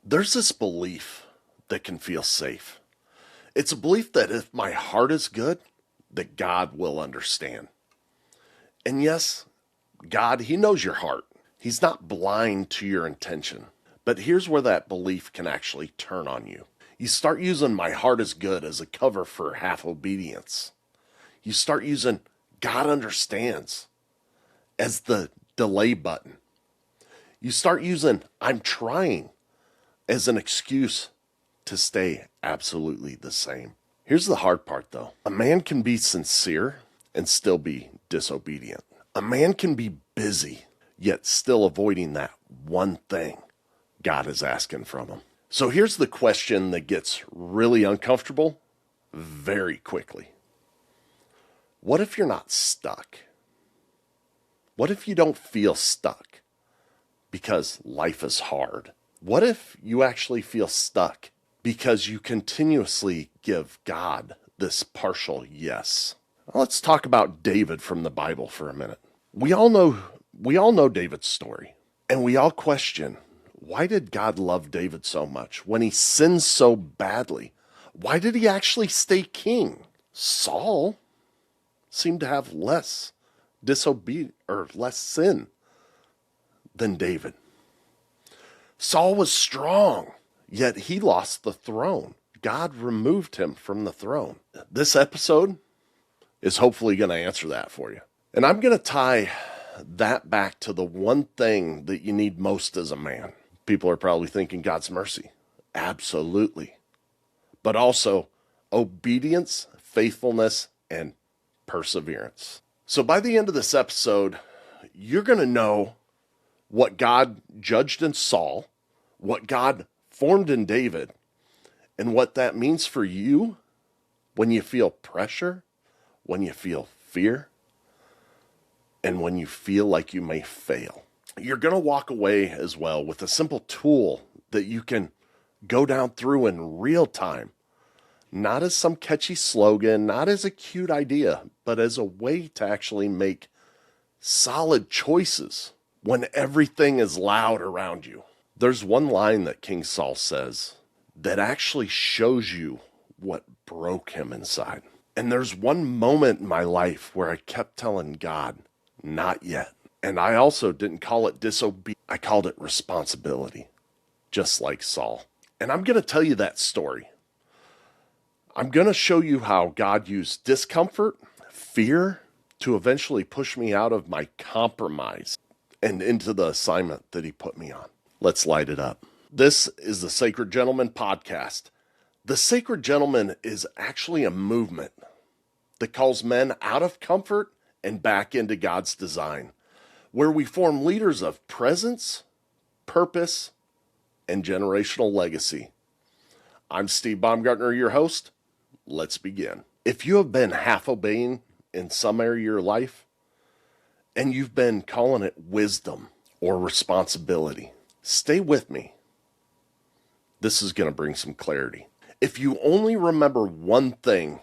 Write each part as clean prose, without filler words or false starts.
There's this belief that can feel safe. It's a belief that if my heart is good, that God will understand. And yes, God, He knows your heart. He's not blind to your intention. But here's where that belief can actually turn on you. You start using my heart is good as a cover for half obedience. You start using God understands as the delay button. You start using I'm trying as an excuse to stay absolutely the same. Here's the hard part though. A man can be sincere and still be disobedient. A man can be busy yet still avoiding that one thing God is asking from him. So here's the question that gets really uncomfortable very quickly. What if you're not stuck? What if you don't feel stuck because life is hard? What if you actually feel stuck because you continuously give God this partial yes? Well, let's talk about David from the Bible for a minute. We all know David's story, and we all question, why did God love David so much when he sinned so badly? Why did he actually stay king? Saul seemed to have less less sin than David. Saul was strong, yet he lost the throne. God removed him from the throne. This episode is hopefully going to answer that for you. And I'm going to tie that back to the one thing that you need most as a man. People are probably thinking God's mercy. Absolutely. But also obedience, faithfulness, and perseverance. So by the end of this episode, you're going to know what God judged in Saul, what God formed in David, and what that means for you when you feel pressure, when you feel fear, and when you feel like you may fail. You're going to walk away as well with a simple tool that you can go down through in real time. Not as some catchy slogan, not as a cute idea, but as a way to actually make solid choices when everything is loud around you. There's one line that King Saul says that actually shows you what broke him inside. And there's one moment in my life where I kept telling God, not yet. And I also didn't call it disobedience. I called it responsibility, just like Saul. And I'm going to tell you that story. I'm going to show you how God used discomfort, fear, to eventually push me out of my compromise and into the assignment that He put me on. Let's light it up. This is the Sacred Gentleman podcast. The Sacred Gentleman is actually a movement that calls men out of comfort and back into God's design, where we form leaders of presence, purpose, and generational legacy. I'm Steve Baumgartner, your host. Let's begin. If you have been half obeying in some area of your life, and you've been calling it wisdom or responsibility, stay with me. This is going to bring some clarity. If you only remember one thing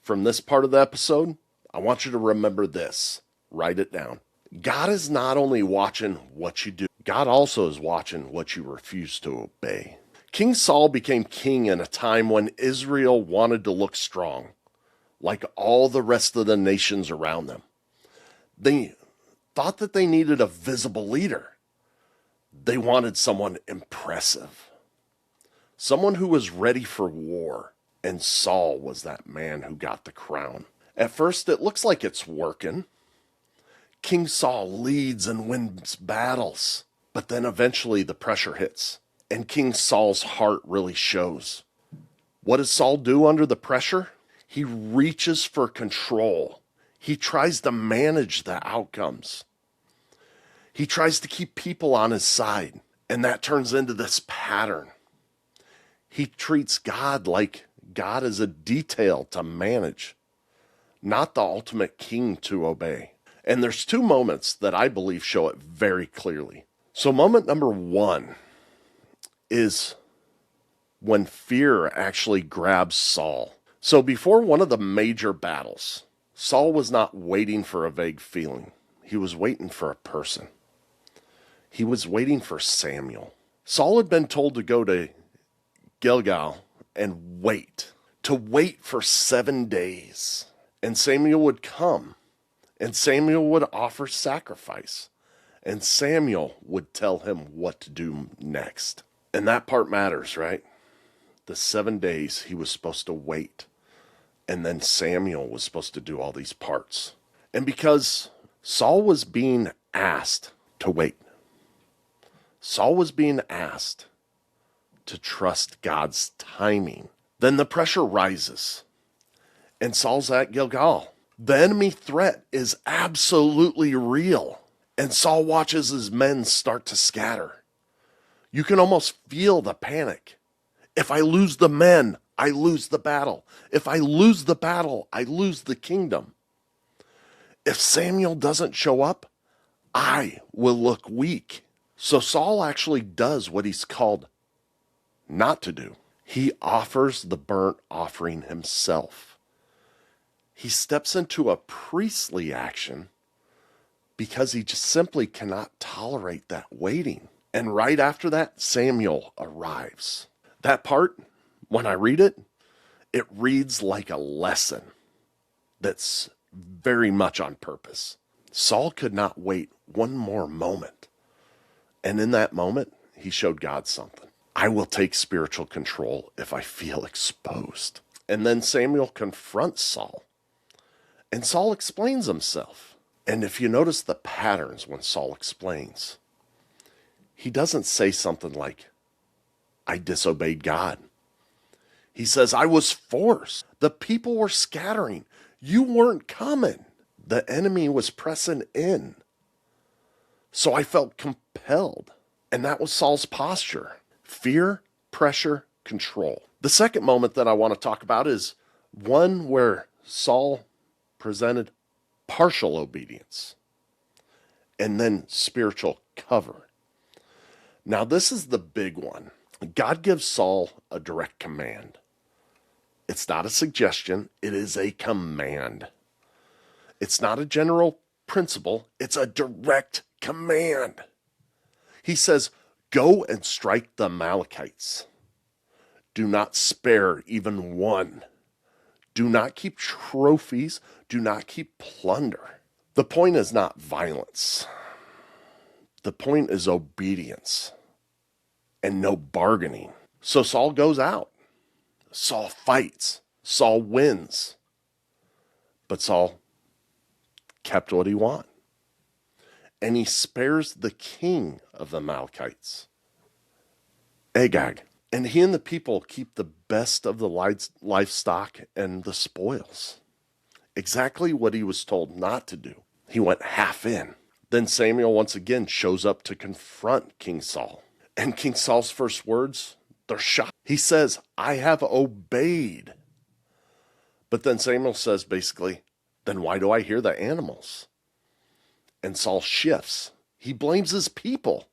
from this part of the episode, I want you to remember this. Write it down. God is not only watching what you do, God also is watching what you refuse to obey. King Saul became king in a time when Israel wanted to look strong, like all the rest of the nations around them. They thought that they needed a visible leader. They wanted someone impressive, someone who was ready for war, and Saul was that man who got the crown. At first, it looks like it's working. King Saul leads and wins battles, but then eventually the pressure hits, and King Saul's heart really shows. What does Saul do under the pressure? He reaches for control. He tries to manage the outcomes. He tries to keep people on his side, and that turns into this pattern. He treats God like God is a detail to manage, not the ultimate king to obey. And there's two moments that I believe show it very clearly. So moment number one is when fear actually grabs Saul. So before one of the major battles, Saul was not waiting for a vague feeling. He was waiting for a person. He was waiting for Samuel. Saul had been told to go to Gilgal and to wait for 7 days. And Samuel would come, and Samuel would offer sacrifice, and Samuel would tell him what to do next. And that part matters, right? The 7 days he was supposed to wait, and then Samuel was supposed to do all these parts. And because Saul was being asked to wait, Saul was being asked to trust God's timing, then the pressure rises, and Saul's at Gilgal. The enemy threat is absolutely real, and Saul watches his men start to scatter. You can almost feel the panic. If I lose the men, I lose the battle. If I lose the battle, I lose the kingdom. If Samuel doesn't show up, I will look weak. So Saul actually does what he's called not to do. He offers the burnt offering himself. He steps into a priestly action because he just simply cannot tolerate that waiting. And right after that, Samuel arrives. That part, when I read it, it reads like a lesson that's very much on purpose. Saul could not wait one more moment. And in that moment, he showed God something. I will take spiritual control if I feel exposed. And then Samuel confronts Saul. And Saul explains himself. And if you notice the patterns when Saul explains, he doesn't say something like, I disobeyed God. He says, I was forced. The people were scattering. You weren't coming. The enemy was pressing in. So I felt compelled. And that was Saul's posture. Fear, pressure, control. The second moment that I want to talk about is one where Saul presented partial obedience and then spiritual cover. Now, this is the big one. God gives Saul a direct command. It's not a suggestion, it is a command. It's not a general principle, it's a direct command. He says, go and strike the Amalekites. Do not spare even one. Do not keep trophies. Do not keep plunder. The point is not violence. The point is obedience and no bargaining. So Saul goes out. Saul fights. Saul wins. But Saul kept what he wanted. And he spares the king of the Amalekites, Agag. And he and the people keep the best of the livestock and the spoils. Exactly what he was told not to do. He went half in. Then Samuel once again shows up to confront King Saul. And King Saul's first words, they're shocked. He says, I have obeyed. But then Samuel says basically, then why do I hear the animals? And Saul shifts. He blames his people.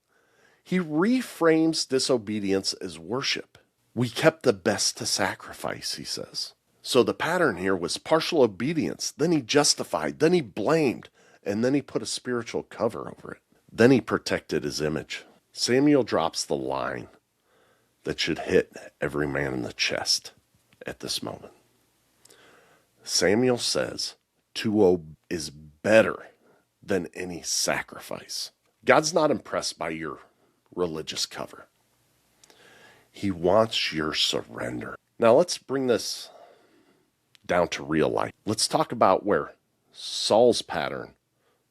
He reframes disobedience as worship. We kept the best to sacrifice, he says. So the pattern here was partial obedience. Then he justified. Then he blamed. And then he put a spiritual cover over it. Then he protected his image. Samuel drops the line that should hit every man in the chest at this moment. Samuel says, to obey is better than any sacrifice. God's not impressed by your religious cover. He wants your surrender. Now let's bring this down to real life. Let's talk about where Saul's pattern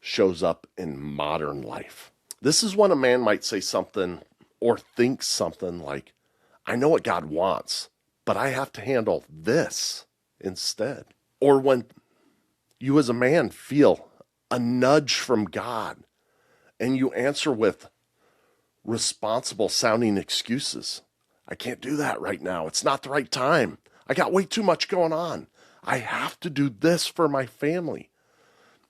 shows up in modern life. This is when a man might say something or think something like, I know what God wants, but I have to handle this instead. Or when you as a man feel a nudge from God and you answer with responsible sounding excuses. I can't do that right now. It's not the right time. I got way too much going on. I have to do this for my family.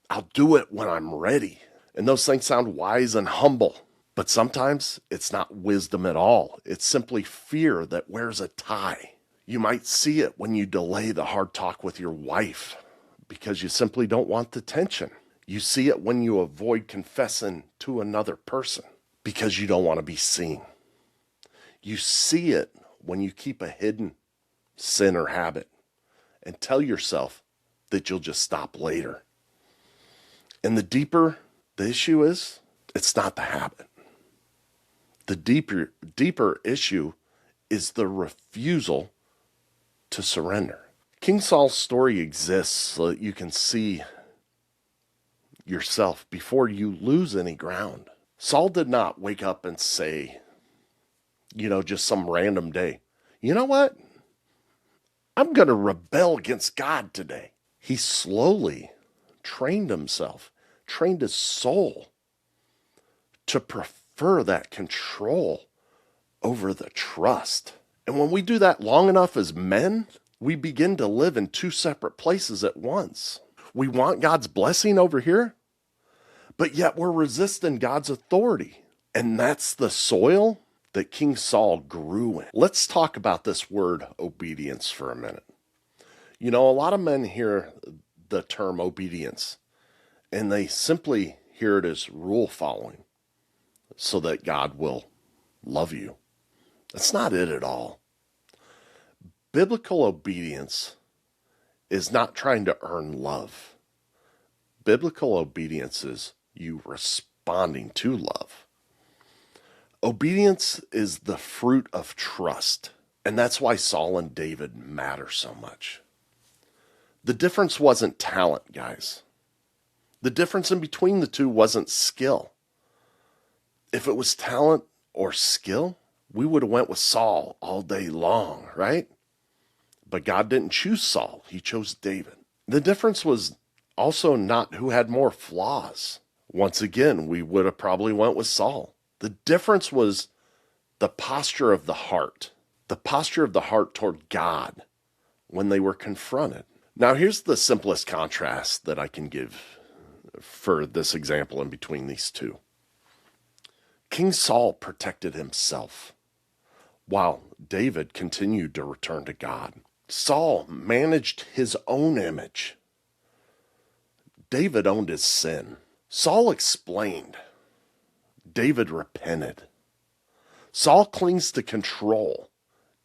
I'll do it when I'm ready. And those things sound wise and humble, but sometimes it's not wisdom at all. It's simply fear that wears a tie. You might see it when you delay the hard talk with your wife because you simply don't want the tension. You see it when you avoid confessing to another person because you don't want to be seen. You see it when you keep a hidden sin or habit and tell yourself that you'll just stop later. And the deeper the issue is, it's not the habit. The deeper issue is the refusal to surrender. King Saul's story exists so that you can see yourself before you lose any ground. Saul did not wake up and say, just some random day, you know what? I'm going to rebel against God today. He slowly trained himself, trained his soul to prefer that control over the trust. And when we do that long enough as men, we begin to live in two separate places at once. We want God's blessing over here, but yet we're resisting God's authority. And that's the soil that King Saul grew in. Let's talk about this word obedience for a minute. A lot of men hear the term obedience, and they simply hear it as rule following so that God will love you. That's not it at all. Biblical obedience is not trying to earn love. Biblical obedience is you responding to love. Obedience is the fruit of trust, and that's why Saul and David matter so much. The difference wasn't talent, guys. The difference in between the two wasn't skill. If it was talent or skill, we would have went with Saul all day long, right? But God didn't choose Saul. He chose David. The difference was also not who had more flaws. Once again, we would have probably went with Saul. The difference was the posture of the heart. The posture of the heart toward God when they were confronted. Now, here's the simplest contrast that I can give for this example in between these two. King Saul protected himself, while David continued to return to God. Saul managed his own image. David owned his sin. Saul explained. David repented. Saul clings to control.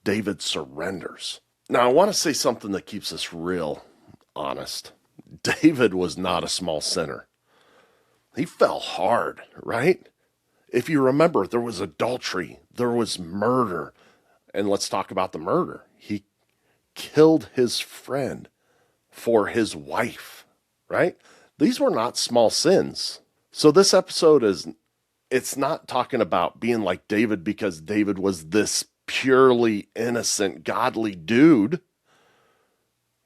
David surrenders. Now, I want to say something that keeps us real honest. David was not a small sinner. He fell hard, right? If you remember, there was adultery, there was murder, and let's talk about the murder. He killed his friend for his wife, right? These were not small sins. So this episode it's not talking about being like David because David was this purely innocent, godly dude.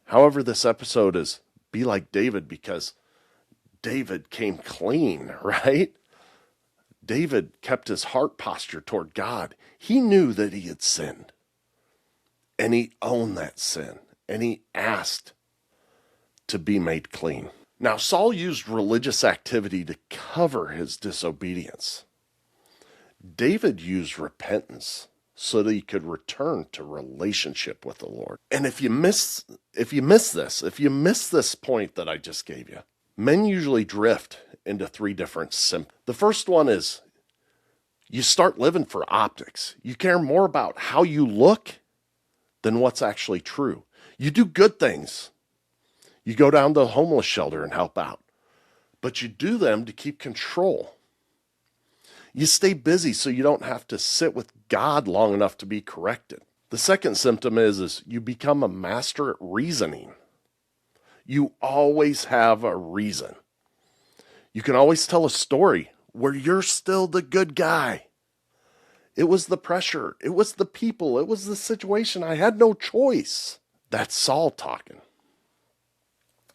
However, this episode is be like David because David came clean, right? David kept his heart posture toward God. He knew that he had sinned, and he owned that sin, and he asked to be made clean. Now, Saul used religious activity to cover his disobedience. David used repentance so that he could return to relationship with the Lord. And if you miss this point that I just gave you, men usually drift into three different symptoms. The first one is you start living for optics. You care more about how you look than what's actually true. You do good things. You go down to the homeless shelter and help out, but you do them to keep control. You stay busy so you don't have to sit with God long enough to be corrected. The second symptom is you become a master at reasoning. You always have a reason. You can always tell a story where you're still the good guy. It was the pressure. It was the people. It was the situation. I had no choice. That's Saul talking.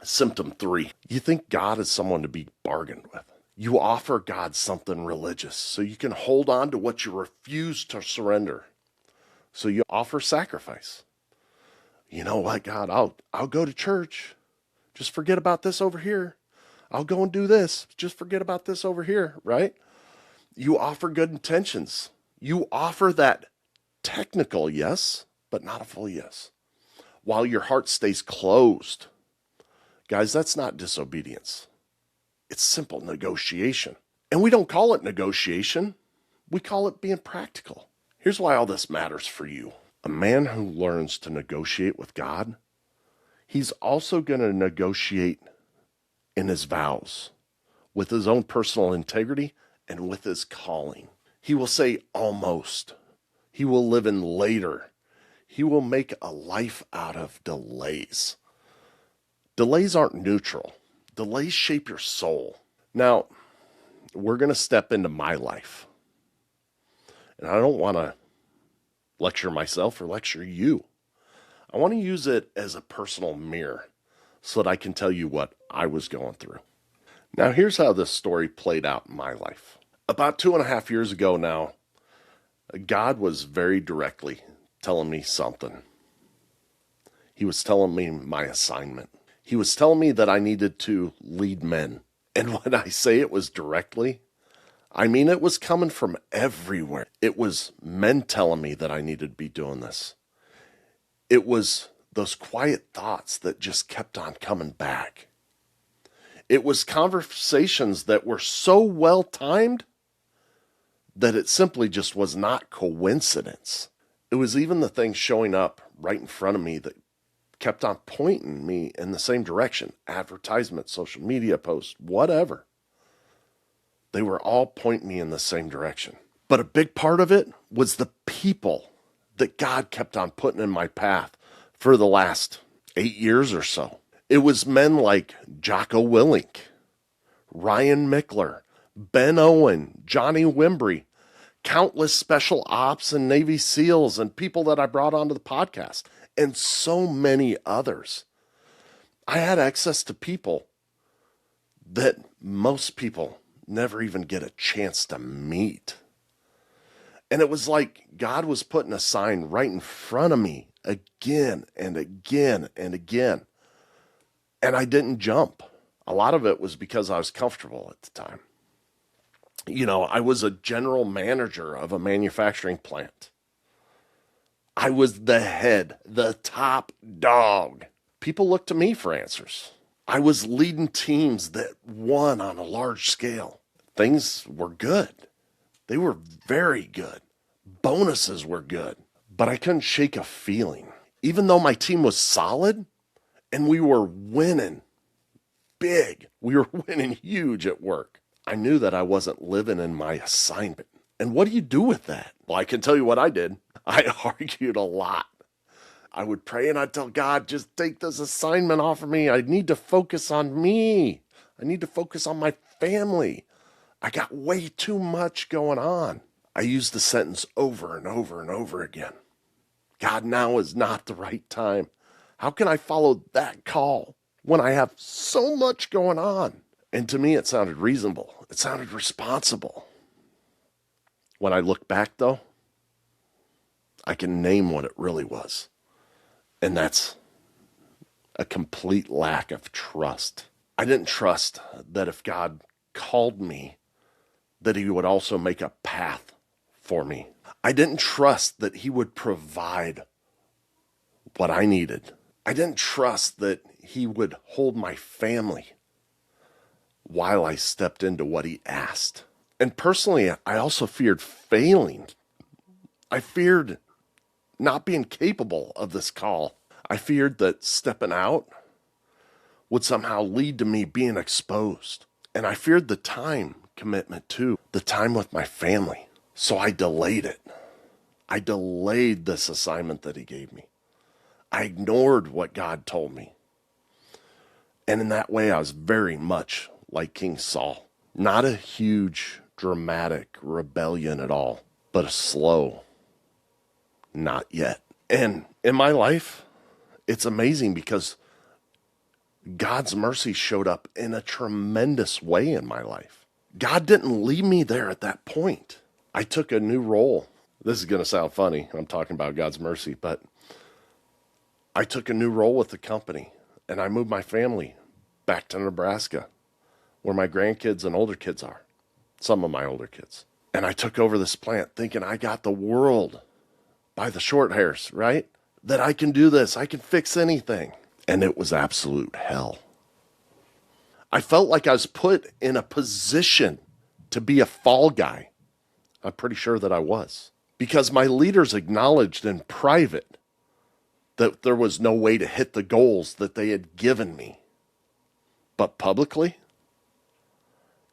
Symptom 3, you think God is someone to be bargained with. You offer God something religious so you can hold on to what you refuse to surrender. So you offer sacrifice. You know what, God, I'll go to church. Just forget about this over here. I'll go and do this. Just forget about this over here, right? You offer good intentions. You offer that technical yes, but not a full yes, while your heart stays closed. Guys, that's not disobedience. It's simple negotiation. And we don't call it negotiation. We call it being practical. Here's why all this matters for you. A man who learns to negotiate with God, he's also going to negotiate in his vows, with his own personal integrity and with his calling. He will say almost. He will live in later. He will make a life out of delays. Delays aren't neutral. Delays shape your soul. Now, we're going to step into my life. And I don't want to lecture myself or lecture you. I want to use it as a personal mirror so that I can tell you what I was going through. Now, here's how this story played out in my life. About 2.5 years ago now, God was very directly telling me something. He was telling me my assignment. He was telling me that I needed to lead men. And when I say it was directly, I mean it was coming from everywhere. It was men telling me that I needed to be doing this. It was those quiet thoughts that just kept on coming back. It was conversations that were so well timed that it simply just was not coincidence. It was even the things showing up right in front of me that kept on pointing me in the same direction. Advertisements, social media posts, whatever. They were all pointing me in the same direction. But a big part of it was the people that God kept on putting in my path for the last 8 years or so. It was men like Jocko Willink, Ryan Mickler, Ben Owen, Johnny Wimbrey, countless special ops and Navy SEALs and people that I brought onto the podcast, and so many others. I had access to people that most people never even get a chance to meet. And it was like God was putting a sign right in front of me again and again and again. And I didn't jump. A lot of it was because I was comfortable at the time. You know, I was a general manager of a manufacturing plant. I was the head, the top dog. People looked to me for answers. I was leading teams that won on a large scale. Things were good. They were very good. Bonuses were good. But I couldn't shake a feeling. Even though my team was solid and we were winning big, we were winning huge at work, I knew that I wasn't living in my assignment. And what do you do with that? Well, I can tell you what I did. I argued a lot. I would pray and I'd tell God, just take this assignment off of me. I need to focus on me. I need to focus on my family. I got way too much going on. I used the sentence over and over and over again. God, now is not the right time. How can I follow that call when I have so much going on? And to me, it sounded reasonable. It sounded responsible. When I look back, though, I can name what it really was. And that's a complete lack of trust. I didn't trust that if God called me, that he would also make a path for me. I didn't trust that he would provide what I needed. I didn't trust that he would hold my family while I stepped into what he asked. And personally, I also feared failing. I feared not being capable of this call. I feared that stepping out would somehow lead to me being exposed. And I feared the time commitment too, the time with my family. So I delayed it. I delayed this assignment that he gave me. I ignored what God told me. And in that way, I was very much like King Saul. Not a huge, dramatic rebellion at all, but a slow, not yet. And in my life, it's amazing because God's mercy showed up in a tremendous way in my life. God didn't leave me there at that point. I took a new role. This is going to sound funny. I'm talking about God's mercy, but I took a new role with the company and I moved my family back to Nebraska where my grandkids and older kids are, some of my older kids. And I took over this plant thinking I got the world by the short hairs, right? That I can do this. I can fix anything. And it was absolute hell. I felt like I was put in a position to be a fall guy. I'm pretty sure that I was. because my leaders acknowledged in private that there was no way to hit the goals that they had given me. But publicly,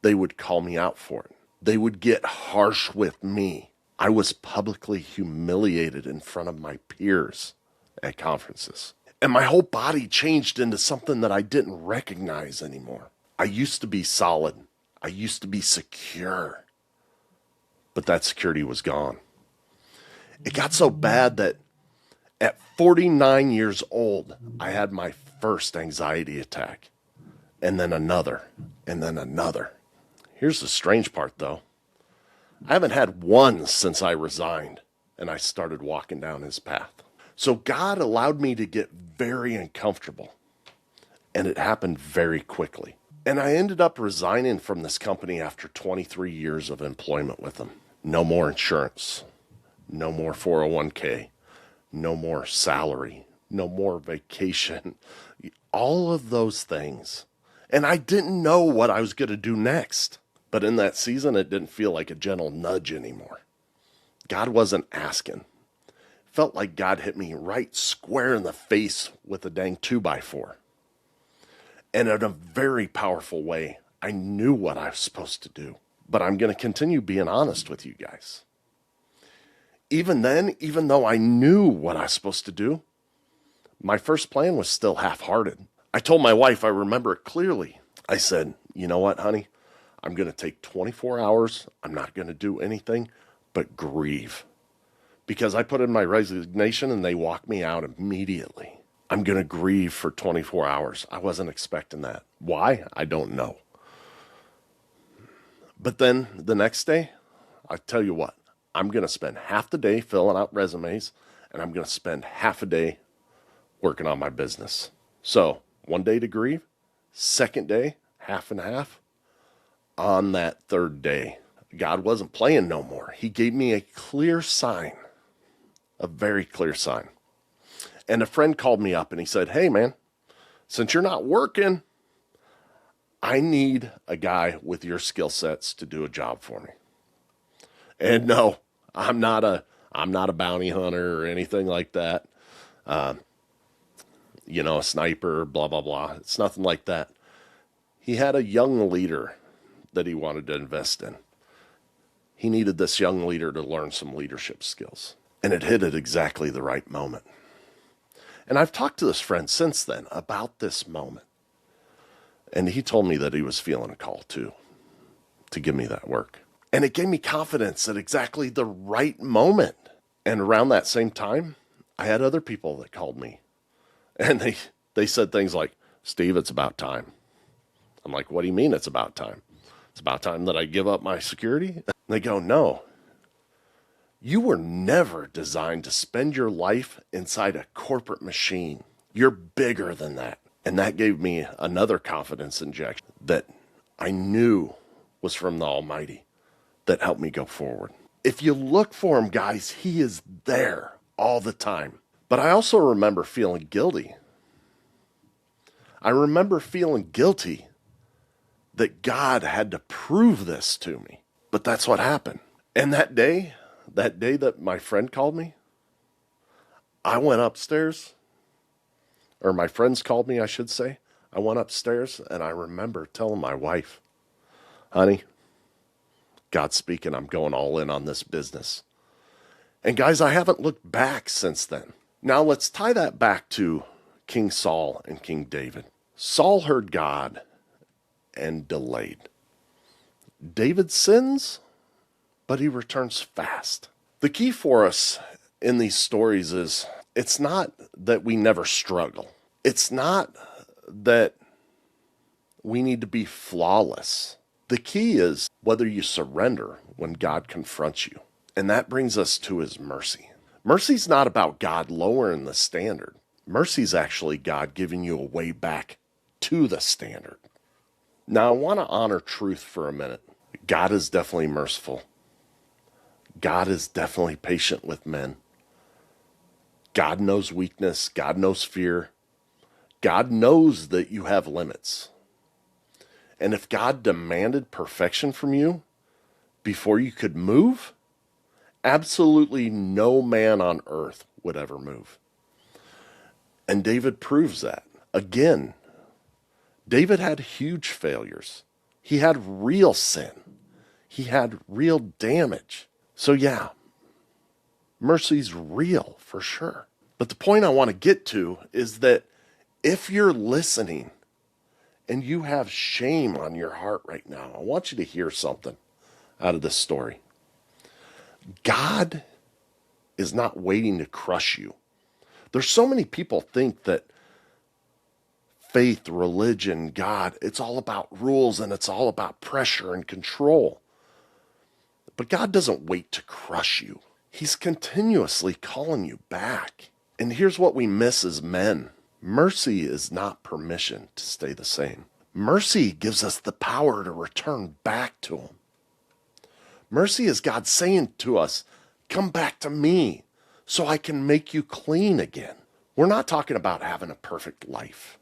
they would call me out for it. They would get harsh with me. I was publicly humiliated in front of my peers at conferences. And my whole body changed into something that I didn't recognize anymore. I used to be solid. I used to be secure. But that security was gone. It got so bad that at 49 years old, I had my first anxiety attack. And then another, and then another. Here's the strange part, though. I haven't had one since I resigned and I started walking down his path. So God allowed me to get very uncomfortable, and it happened very quickly. And I ended up resigning from this company after 23 years of employment with them. No more insurance, no more 401k, no more salary, no more vacation, all of those things. And I didn't know what I was going to do next. But in that season, it didn't feel like a gentle nudge anymore. God wasn't asking. It felt like God hit me right square in the face with a dang 2x4. And in a very powerful way, I knew what I was supposed to do. But I'm going to continue being honest with you guys. Even then, even though I knew what I was supposed to do, my first plan was still half-hearted. I told my wife, I remember it clearly. I said, you know what, honey? I'm going to take 24 hours. I'm not going to do anything but grieve. Because I put in my resignation and they walked me out immediately. I'm going to grieve for 24 hours. I wasn't expecting that. Why? I don't know. But then the next day, I tell you what, I'm going to spend half the day filling out resumes, and I'm going to spend half a day working on my business. So 1 day to grieve, second day, half and half. On that third day, God wasn't playing no more. He gave me a clear sign, a very clear sign. And a friend called me up and he said, hey man, since you're not working, I need a guy with your skill sets to do a job for me. And no, I'm not a bounty hunter or anything like that. A sniper, blah, blah, blah. It's nothing like that. He had a young leader that he wanted to invest in. He needed this young leader to learn some leadership skills. And it hit at exactly the right moment. And I've talked to this friend since then about this moment. And he told me that he was feeling a call too, to give me that work. And it gave me confidence at exactly the right moment. And around that same time, I had other people that called me. And they said things like, Steve, it's about time. I'm like, what do you mean it's about time? It's about time that I give up my security? And they go, no. You were never designed to spend your life inside a corporate machine. You're bigger than that. And that gave me another confidence injection that I knew was from the Almighty that helped me go forward. If you look for him, guys, he is there all the time. But I also remember feeling guilty. I remember feeling guilty that God had to prove this to me. But that's what happened. And that day that my friend called me, I went upstairs, or my friends called me, I should say. I went upstairs and I remember telling my wife, honey, God's speaking, I'm going all in on this business. And guys, I haven't looked back since then. Now let's tie that back to King Saul and King David. Saul heard God and delayed. David sins, but he returns fast. The key for us in these stories is it's not that we never struggle. It's not that we need to be flawless. The key is whether you surrender when God confronts you. And that brings us to his mercy. Mercy's not about God lowering the standard. Mercy's actually God giving you a way back to the standard. Now, I want to honor truth for a minute. God is definitely merciful. God is definitely patient with men. God knows weakness. God knows fear. God knows that you have limits. And if God demanded perfection from you before you could move, Absolutely no man on earth would ever move. And David proves that. Again, David had huge failures. He had real sin. He had real damage. So yeah, mercy's real for sure. But the point I want to get to is that if you're listening and you have shame on your heart right now, I want you to hear something out of this story. God is not waiting to crush you. There's so many people think that faith, religion, God, it's all about rules and it's all about pressure and control. But God doesn't wait to crush you. He's continuously calling you back. And here's what we miss as men. Mercy is not permission to stay the same. Mercy gives us the power to return back to Him. Mercy is God saying to us, come back to me so I can make you clean again. We're not talking about having a perfect life.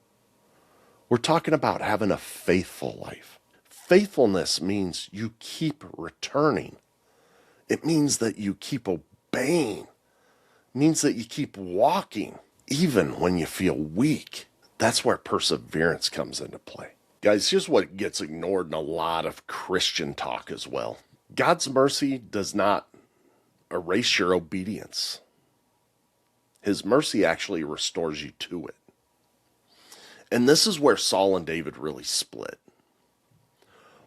We're talking about having a faithful life. Faithfulness means you keep returning. It means that you keep obeying. It means that you keep walking, even when you feel weak. That's where perseverance comes into play. Guys, here's what gets ignored in a lot of Christian talk as well. God's mercy does not erase your obedience. His mercy actually restores you to it. And this is where Saul and David really split.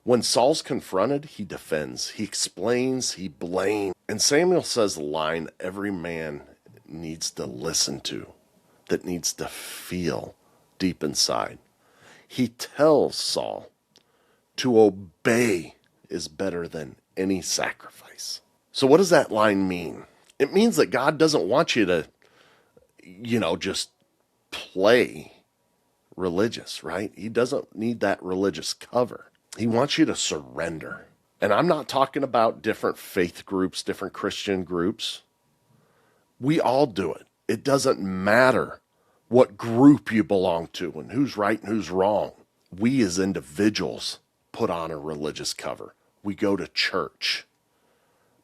When Saul's confronted, he defends, he explains, he blames. And Samuel says the line every man needs to listen to, that needs to feel deep inside. He tells Saul to obey is better than any sacrifice. So what does that line mean? It means that God doesn't want you to, just play religious, right? He doesn't need that religious cover. He wants you to surrender. And I'm not talking about different faith groups, different Christian groups. We all do it. It doesn't matter what group you belong to and who's right and who's wrong. We as individuals put on a religious cover. We go to church,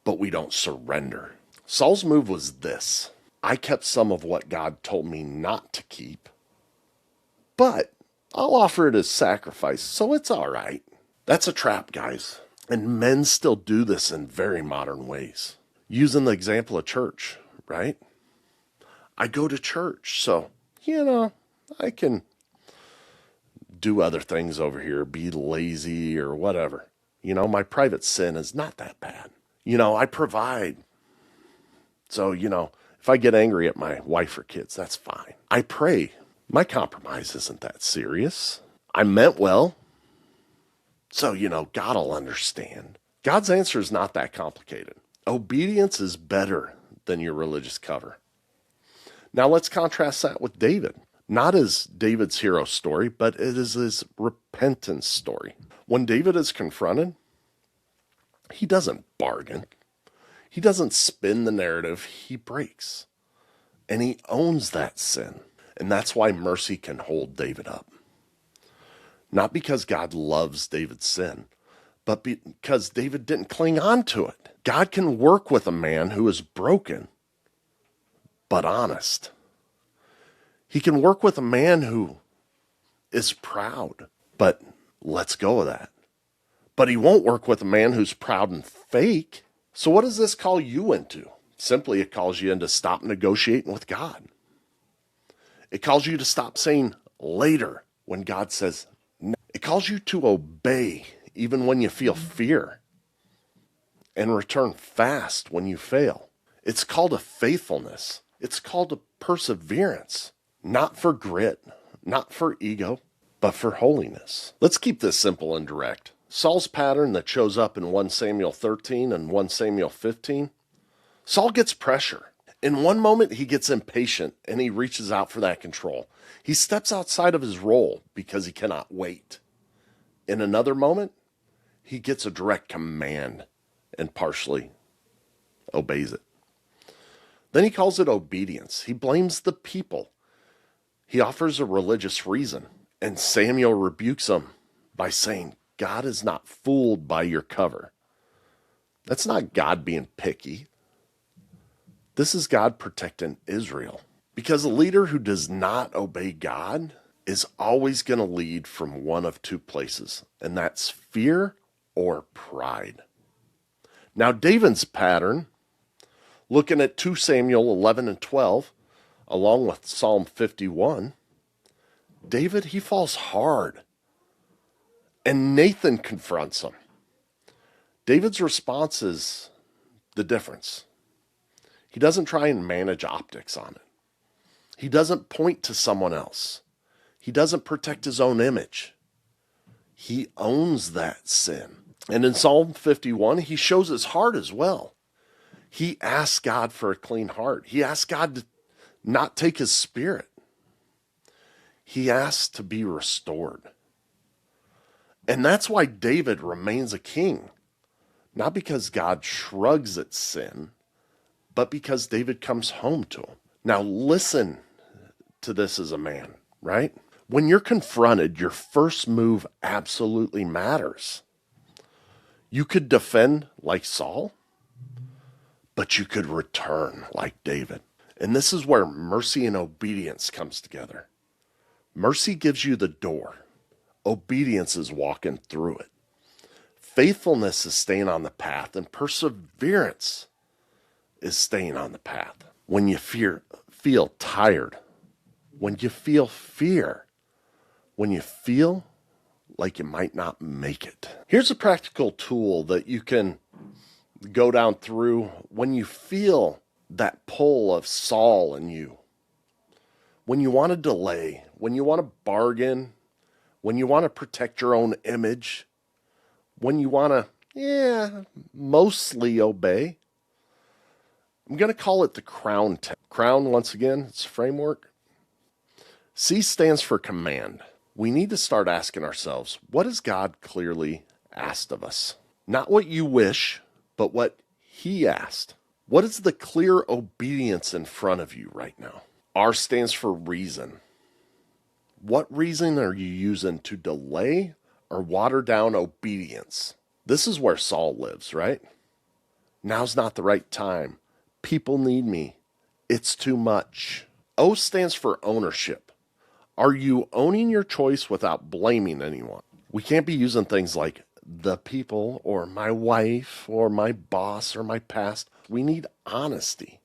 but we don't surrender. Saul's move was this. I kept some of what God told me not to keep, but I'll offer it as sacrifice, so it's all right. That's a trap, guys. And men still do this in very modern ways. Using the example of church, right? I go to church, so, I can do other things over here, be lazy or whatever. My private sin is not that bad. I provide. So, if I get angry at my wife or kids, that's fine. I pray. My compromise isn't that serious. I meant well. So, God will understand. God's answer is not that complicated. Obedience is better than your religious cover. Now let's contrast that with David. Not as David's hero story, but it is his repentance story. When David is confronted, he doesn't bargain. He doesn't spin the narrative. He breaks. And he owns that sin. And that's why mercy can hold David up. Not because God loves David's sin, but because David didn't cling on to it. God can work with a man who is broken, but honest. He can work with a man who is proud, but lets go of that. But he won't work with a man who's proud and fake. So what does this call you into? Simply, it calls you into stop negotiating with God. It calls you to stop saying later when God says no. It calls you to obey even when you feel fear and return fast when you fail. It's called a faithfulness. It's called a perseverance, not for grit, not for ego, but for holiness. Let's keep this simple and direct. Saul's pattern that shows up in 1 Samuel 13 and 1 Samuel 15, Saul gets pressure. In one moment, he gets impatient and he reaches out for that control. He steps outside of his role because he cannot wait. In another moment, he gets a direct command and partially obeys it. Then he calls it obedience. He blames the people. He offers a religious reason, and Samuel rebukes him by saying, God is not fooled by your cover. That's not God being picky. This is God protecting Israel. Because a leader who does not obey God is always going to lead from one of two places, and that's fear or pride. Now, David's pattern, looking at 2 Samuel 11 and 12, along with Psalm 51, David, he falls hard. And Nathan confronts him. David's response is the difference. He doesn't try and manage optics on it. He doesn't point to someone else. He doesn't protect his own image. He owns that sin. And in Psalm 51, he shows his heart as well. He asks God for a clean heart. He asks God to not take his spirit. He asks to be restored. And that's why David remains a king. Not because God shrugs at sin, but because David comes home to him. Now listen to this as a man, right? When you're confronted, your first move absolutely matters. You could defend like Saul, but you could return like David. And this is where mercy and obedience comes together. Mercy gives you the door. Obedience is walking through it. Faithfulness is staying on the path, and perseverance is staying on the path. When you feel tired, when you feel fear, when you feel like you might not make it. Here's a practical tool that you can go down through when you feel that pull of Saul in you. When you want to delay, when you want to bargain, when you want to protect your own image, when you want to, mostly obey. I'm going to call it the crown test. Crown, once again, it's a framework. C stands for command. We need to start asking ourselves, what has God clearly asked of us? Not what you wish, but what he asked. What is the clear obedience in front of you right now? R stands for reason. What reason are you using to delay or water down obedience? This is where Saul lives, right? Now's not the right time. People need me. It's too much. O stands for ownership. Are you owning your choice without blaming anyone? We can't be using things like the people or my wife or my boss or my past. We need honesty.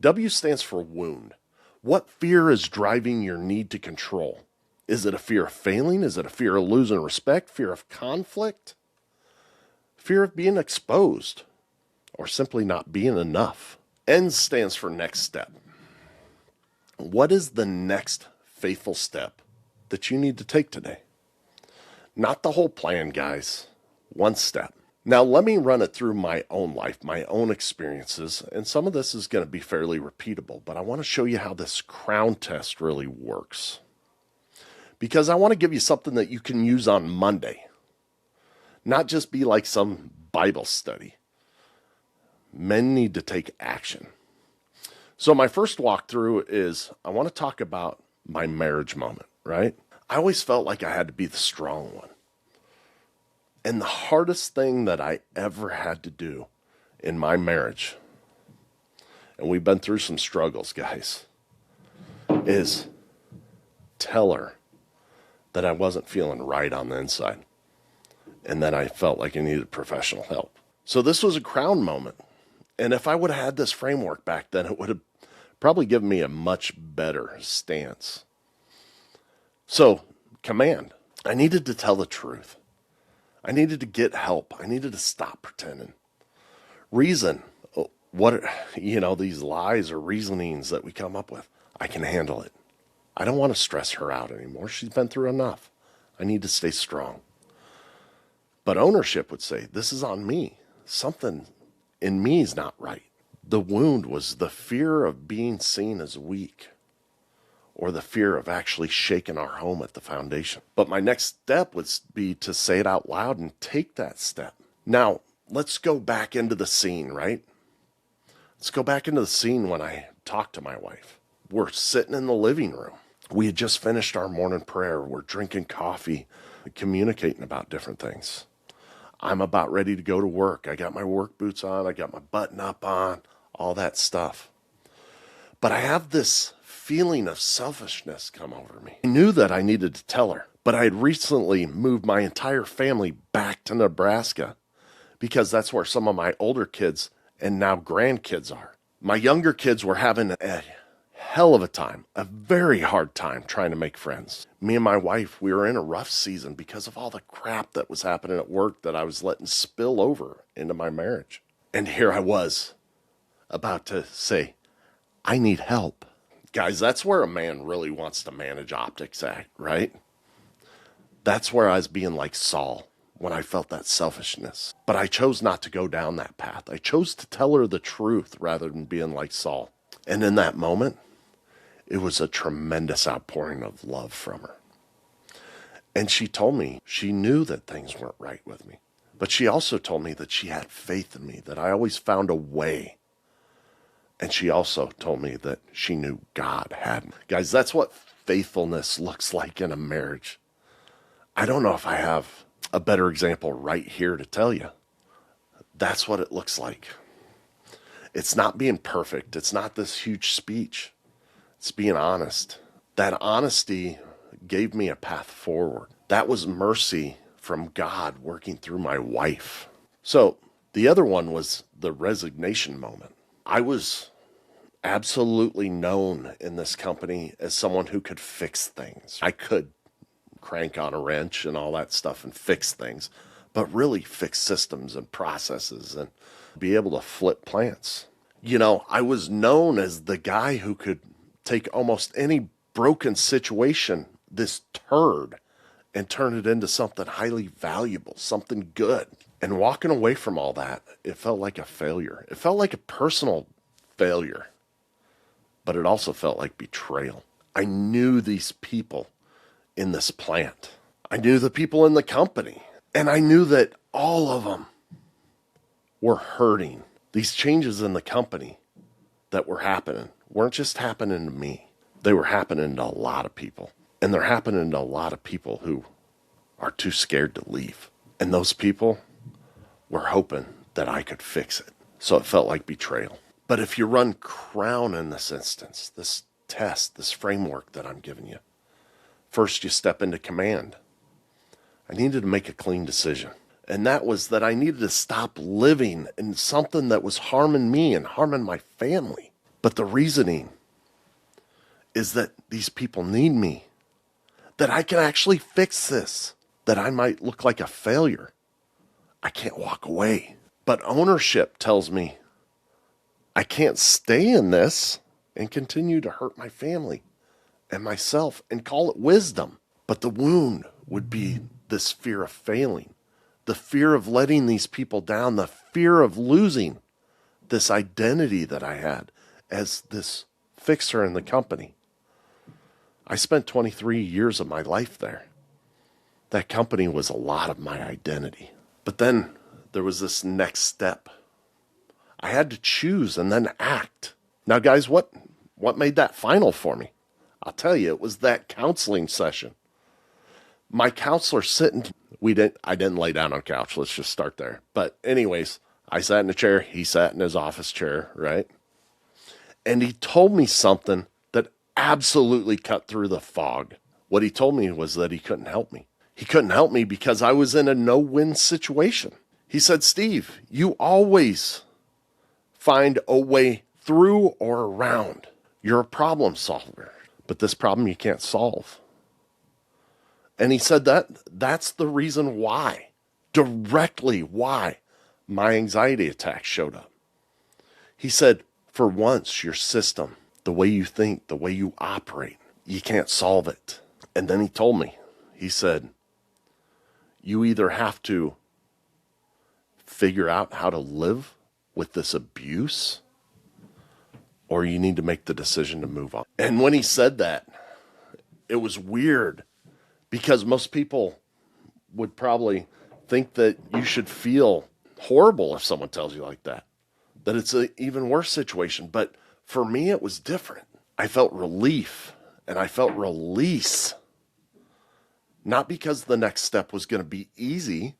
W stands for wound. What fear is driving your need to control? Is it a fear of failing? Is it a fear of losing respect? Fear of conflict? Fear of being exposed? Or simply not being enough? N stands for next step. What is the next faithful step that you need to take today? Not the whole plan, guys. One step. Now, let me run it through my own life, my own experiences, and some of this is going to be fairly repeatable, but I want to show you how this crown test really works. Because I want to give you something that you can use on Monday, not just be like some Bible study. Men need to take action. So my first walkthrough is I want to talk about my marriage moment, right? I always felt like I had to be the strong one. And the hardest thing that I ever had to do in my marriage, and we've been through some struggles, guys, is tell her that I wasn't feeling right on the inside and that I felt like I needed professional help. So this was a crown moment. And if I would have had this framework back then, it would have probably given me a much better stance. So, command. I needed to tell the truth. I needed to get help. I needed to stop pretending. Reason. These lies or reasonings that we come up with. I can handle it. I don't want to stress her out anymore. She's been through enough. I need to stay strong. But ownership would say, this is on me. Something in me is not right. The wound was the fear of being seen as weak, or the fear of actually shaking our home at the foundation. But my next step would be to say it out loud and take that step. Now, let's go back into the scene, right? Let's go back into the scene when I talked to my wife. We're sitting in the living room. We had just finished our morning prayer. We're drinking coffee, communicating about different things. I'm about ready to go to work. I got my work boots on. I got my button up on, all that stuff. But I have this feeling of selfishness come over me. I knew that I needed to tell her, but I had recently moved my entire family back to Nebraska because that's where some of my older kids and now grandkids are. My younger kids were having a hell of a time, a very hard time trying to make friends. Me and my wife, we were in a rough season because of all the crap that was happening at work that I was letting spill over into my marriage. And here I was about to say, I need help. Guys, that's where a man really wants to manage optics at, right? That's where I was being like Saul when I felt that selfishness. But I chose not to go down that path. I chose to tell her the truth rather than being like Saul. And in that moment, it was a tremendous outpouring of love from her. And she told me she knew that things weren't right with me. But she also told me that she had faith in me, that I always found a way. And she also told me that she knew God had me. Guys, that's what faithfulness looks like in a marriage. I don't know if I have a better example right here to tell you. That's what it looks like. It's not being perfect. It's not this huge speech. It's being honest. That honesty gave me a path forward. That was mercy from God working through my wife. So the other one was the resignation moment. I was absolutely known in this company as someone who could fix things. I could crank on a wrench and all that stuff and fix things, but really fix systems and processes and be able to flip plants. You know, I was known as the guy who could take almost any broken situation, this turd, and turn it into something highly valuable, something good. And walking away from all that, it felt like a failure. It felt like a personal failure, but it also felt like betrayal. I knew these people in this plant. I knew the people in the company, and I knew that all of them were hurting. These changes in the company that were happening weren't just happening to me. They were happening to a lot of people. And they're happening to a lot of people who are too scared to leave. And those people were hoping that I could fix it. So it felt like betrayal. But if you run Crown in this instance, this test, this framework that I'm giving you, first you step into command. I needed to make a clean decision. And that was that I needed to stop living in something that was harming me and harming my family. But the reasoning is that these people need me, that I can actually fix this, that I might look like a failure. I can't walk away. But ownership tells me I can't stay in this and continue to hurt my family and myself and call it wisdom. But the wound would be this fear of failing, the fear of letting these people down, the fear of losing this identity that I had as this fixer in the company. I spent 23 years of my life there. That company was a lot of my identity. But then there was this next step. I had to choose and then act. Now, guys, what made that final for me? I'll tell you, it was that counseling session. My counselor sitting, I didn't lay down on a couch. Let's just start there. But anyways, I sat in a chair. He sat in his office chair, right? And he told me something that absolutely cut through the fog. What he told me was that he couldn't help me. He couldn't help me because I was in a no-win situation. He said, Steve, you always find a way through or around. You're a problem solver, but this problem you can't solve. And he said that's the reason why, directly why my anxiety attacks showed up. He said, for once, your system, the way you think, the way you operate, you can't solve it. And then he told me, he said, you either have to figure out how to live with this abuse, or you need to make the decision to move on. And when he said that, it was weird because most people would probably think that you should feel horrible if someone tells you like that it's an even worse situation. But for me, it was different. I felt relief and I felt release. Not because the next step was going to be easy,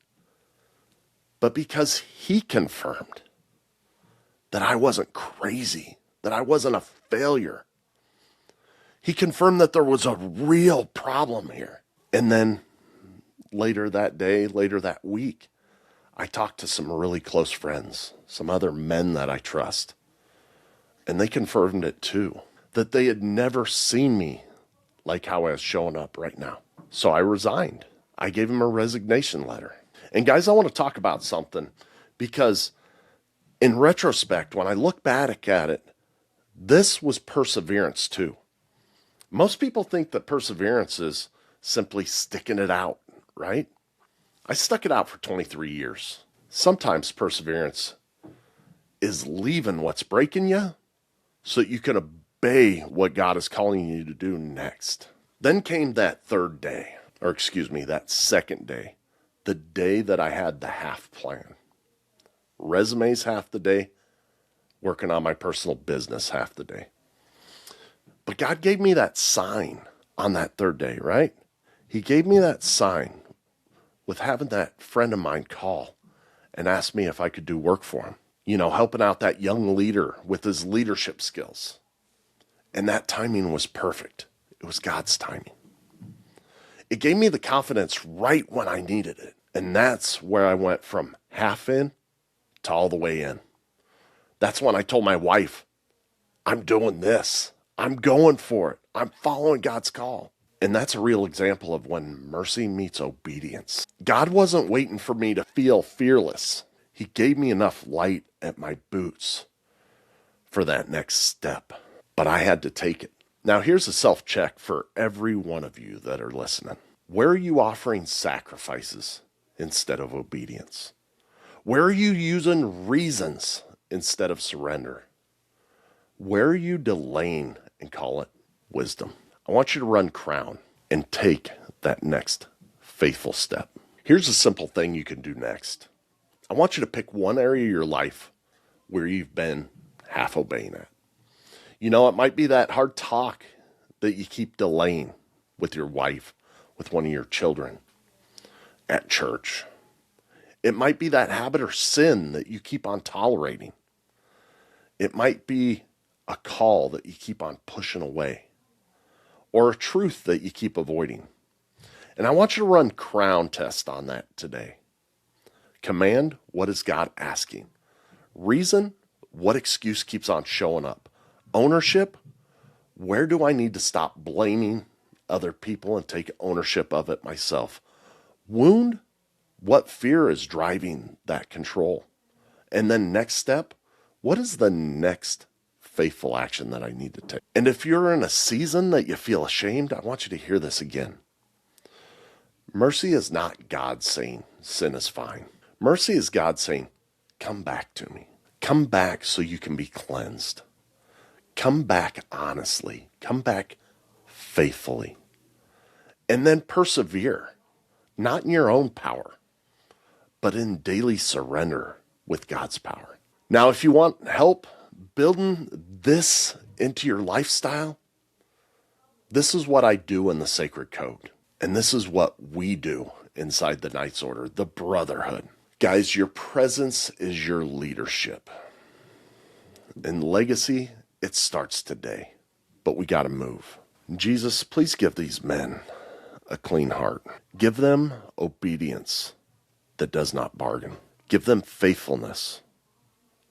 but because he confirmed that I wasn't crazy, that I wasn't a failure. He confirmed that there was a real problem here. And then later that day, later that week, I talked to some really close friends, some other men that I trust. And they confirmed it too, that they had never seen me like how I was showing up right now. So I resigned. I gave him a resignation letter. And guys, I want to talk about something because in retrospect, when I look back at it, this was perseverance too. Most people think that perseverance is simply sticking it out, right? I stuck it out for 23 years. Sometimes perseverance is leaving what's breaking you so that you can obey what God is calling you to do next. Then came that that second day, the day that I had the half plan. Resumes half the day, working on my personal business half the day. But God gave me that sign on that third day, right? He gave me that sign with having that friend of mine call and ask me if I could do work for him. You know, helping out that young leader with his leadership skills. And that timing was perfect. It was God's timing. It gave me the confidence right when I needed it. And that's where I went from half in to all the way in. That's when I told my wife, I'm doing this. I'm going for it. I'm following God's call. And that's a real example of when mercy meets obedience. God wasn't waiting for me to feel fearless. He gave me enough light at my boots for that next step. But I had to take it. Now here's a self-check for every one of you that are listening. Where are you offering sacrifices instead of obedience? Where are you using reasons instead of surrender? Where are you delaying and call it wisdom? I want you to run crown and take that next faithful step. Here's a simple thing you can do next. I want you to pick one area of your life where you've been half obeying at. You know, it might be that hard talk that you keep delaying with your wife, with one of your children, at church. It might be that habit or sin that you keep on tolerating. It might be a call that you keep on pushing away, or a truth that you keep avoiding. And I want you to run crown test on that today. Command, what is God asking? Reason, what excuse keeps on showing up? Ownership, where do I need to stop blaming other people and take ownership of it myself? Wound, what fear is driving that control? And then next step, what is the next faithful action that I need to take? And if you're in a season that you feel ashamed, I want you to hear this again. Mercy is not God saying sin is fine. Mercy is God saying, come back to me. Come back so you can be cleansed. Come back honestly. Come back faithfully. And then persevere, not in your own power, but in daily surrender with God's power. Now, if you want help building this into your lifestyle, this is what I do in the Sacred Code. And this is what we do inside the Knights Order, the Brotherhood. Guys, your presence is your leadership. And legacy, it starts today. But we got to move. Jesus, please give these men a clean heart. Give them obedience that does not bargain. Give them faithfulness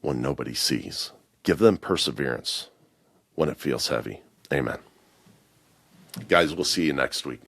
when nobody sees. Give them perseverance when it feels heavy. Amen. Guys, we'll see you next week.